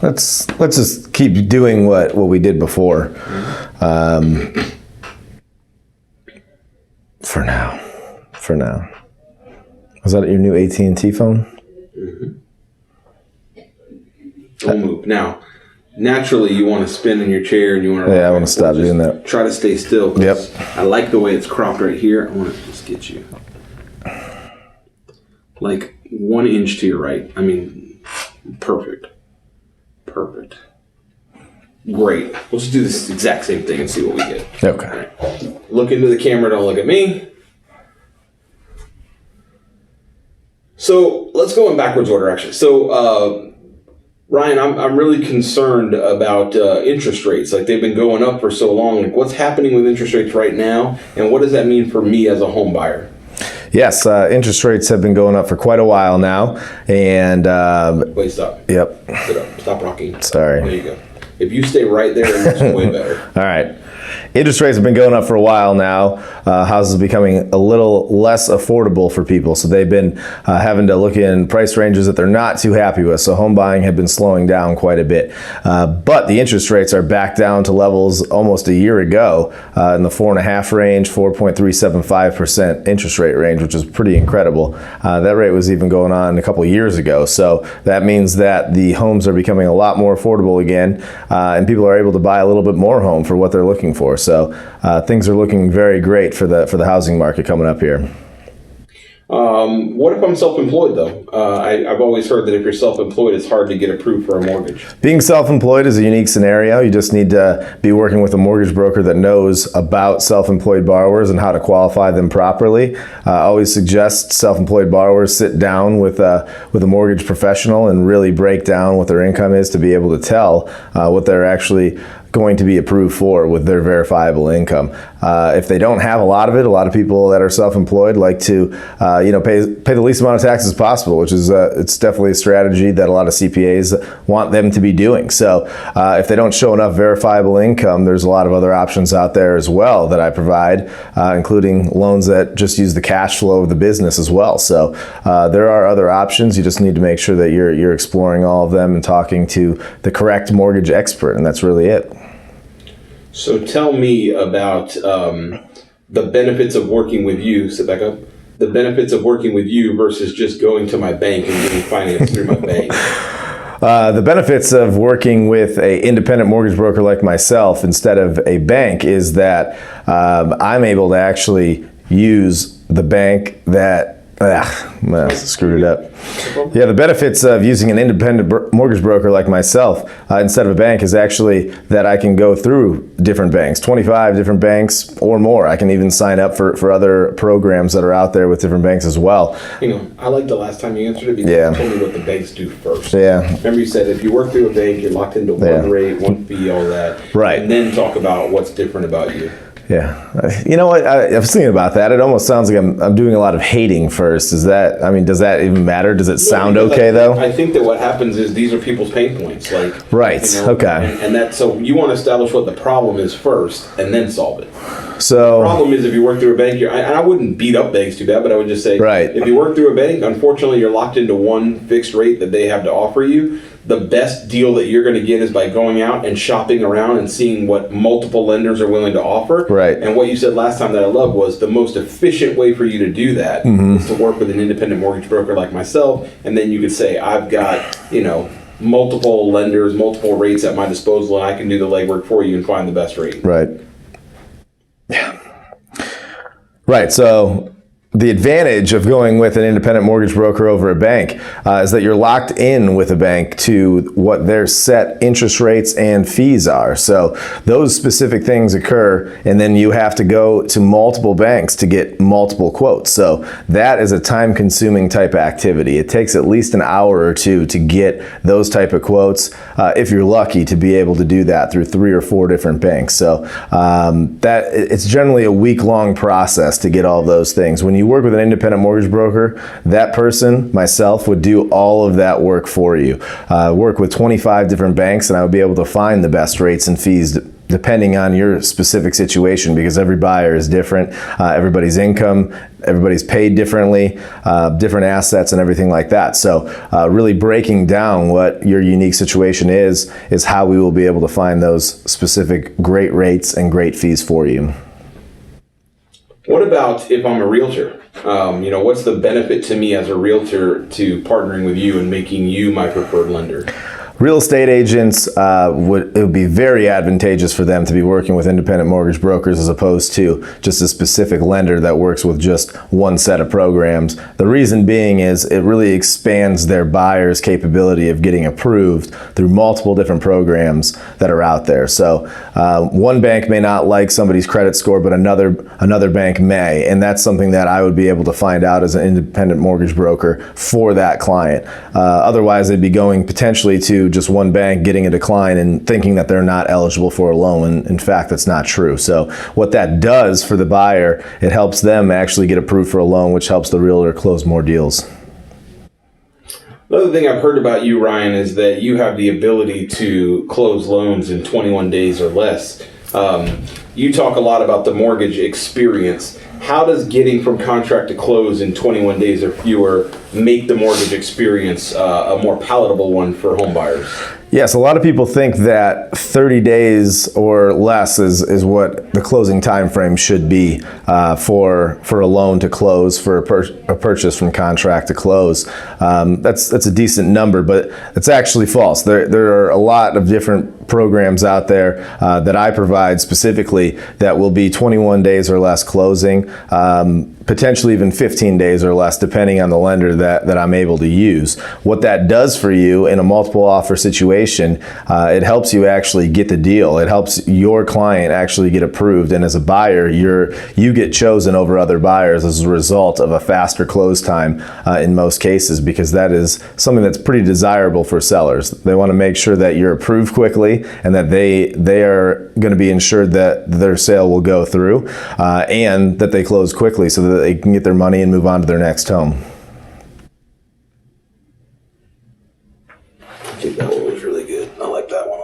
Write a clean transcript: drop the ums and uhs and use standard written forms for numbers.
let's just keep doing what we did before. For now. Was that your new AT&T phone? Don't move. Now, naturally, you want to spin in your chair and you want to. Yeah, I want to stop doing that. Try to stay still. Yep. I like the way it's cropped right here. I want to just get you like 1 inch to your right. I mean, perfect. Great. Let's do this exact same thing and see what we get. Okay. Right. Look into the camera. Don't look at me. So let's go in backwards order, actually. So. Ryan, I'm really concerned about interest rates. Like, they've been going up for so long. Like, what's happening with interest rates right now, and what does that mean for me as a home buyer? Yes, interest rates have been going up for quite a while now, and wait, stop. Yep. Sit up. Stop rocking. Sorry. There you go. If you stay right there, it looks way better. All right. Interest rates have been going up for a while now. Houses are becoming a little less affordable for people. So they've been having to look in price ranges that they're not too happy with. So home buying had been slowing down quite a bit. But the interest rates are back down to levels almost a year ago in the 4.5 range, 4.375% interest rate range, which is pretty incredible. That rate was even going on a couple of years ago. So that means that the homes are becoming a lot more affordable again, and people are able to buy a little bit more home for what they're looking for. So things are looking very great for the housing market coming up here. What if I'm self-employed, though? I've always heard that if you're self-employed, it's hard to get approved for a mortgage. Being self-employed is a unique scenario. You just need to be working with a mortgage broker that knows about self-employed borrowers and how to qualify them properly. I always suggest self-employed borrowers sit down with a mortgage professional and really break down what their income is to be able to tell what they're actually going to be approved for with their verifiable income. If they don't have a lot of it, a lot of people that are self-employed like to pay the least amount of taxes possible, which is it's definitely a strategy that a lot of CPAs want them to be doing. So if they don't show enough verifiable income, there's a lot of other options out there as well that I provide, including loans that just use the cash flow of the business as well. So there are other options. You just need to make sure that you're exploring all of them and talking to the correct mortgage expert, and that's really it. So tell me about the benefits of working with you. Sit back up. The benefits of working with you versus just going to my bank and getting financed through my bank. The benefits of working with an independent mortgage broker like myself instead of a bank is that I'm able to actually use the bank that screwed it up. Yeah, the benefits of using an independent mortgage broker like myself instead of a bank is actually that I can go through different banks, 25 different banks or more. I can even sign up for other programs that are out there with different banks as well. I like the last time you answered it because you told me what the banks do first. Yeah. Remember you said if you work through a bank, you're locked into one rate, one fee, all that. Right. And then talk about what's different about you. Yeah. You know what? I was thinking about that. It almost sounds like I'm doing a lot of hating first. Does that even matter? Does it sound okay, though? I think that what happens is these are people's pain points. Right. Okay. And that, so you want to establish what the problem is first and then solve it. So the problem is if you work through a bank, I wouldn't beat up banks too bad, but I would just say, if you work through a bank, unfortunately, you're locked into one fixed rate that they have to offer you. The best deal that you're going to get is by going out and shopping around and seeing what multiple lenders are willing to offer. Right. And what you said last time that I loved was the most efficient way for you to do that is to work with an independent mortgage broker like myself. And then you could say, I've got, multiple lenders, multiple rates at my disposal, and I can do the legwork for you and find the best rate. Right. Yeah. Right. So the advantage of going with an independent mortgage broker over a bank is that you're locked in with a bank to what their set interest rates and fees are. So those specific things occur, and then you have to go to multiple banks to get multiple quotes. So that is a time-consuming type activity. It takes at least an hour or two to get those type of quotes, if you're lucky to be able to do that through 3 or 4 different banks. So that it's generally a week-long process to get all those things. When you work with an independent mortgage broker, that person, myself, would do all of that work for you. Work with 25 different banks, and I would be able to find the best rates and fees depending on your specific situation, because every buyer is different. Everybody's income, everybody's paid differently, different assets and everything like that. So really breaking down what your unique situation is how we will be able to find those specific great rates and great fees for you. What about if I'm a realtor? What's the benefit to me as a realtor to partnering with you and making you my preferred lender? Real estate agents, it would be very advantageous for them to be working with independent mortgage brokers as opposed to just a specific lender that works with just one set of programs. The reason being is it really expands their buyer's capability of getting approved through multiple different programs that are out there. So one bank may not like somebody's credit score, but another bank may, and that's something that I would be able to find out as an independent mortgage broker for that client. Otherwise, they'd be going potentially to just one bank, getting a decline and thinking that they're not eligible for a loan. In fact, that's not true. So what that does for the buyer, it helps them actually get approved for a loan, which helps the realtor close more deals. Another thing I've heard about you, Ryan, is that you have the ability to close loans in 21 days or less. You talk a lot about the mortgage experience. How does getting from contract to close in 21 days or fewer make the mortgage experience a more palatable one for home buyers? Yes, a lot of people think that 30 days or less is what the closing time frame should be for a loan to close, for a purchase from contract to close. That's a decent number, but it's actually false. There are a lot of different programs out there that I provide specifically that will be 21 days or less closing, potentially even 15 days or less, depending on the lender that I'm able to use. What that does for you in a multiple offer situation, it helps you actually get the deal. It helps your client actually get approved, and as a buyer, you get chosen over other buyers as a result of a faster close time in most cases, because that is something that's pretty desirable for sellers. They want to make sure that you're approved quickly and that they are going to be ensured that their sale will go through and that they close quickly so that they can get their money and move on to their next home. I think that one was really good. I like that one.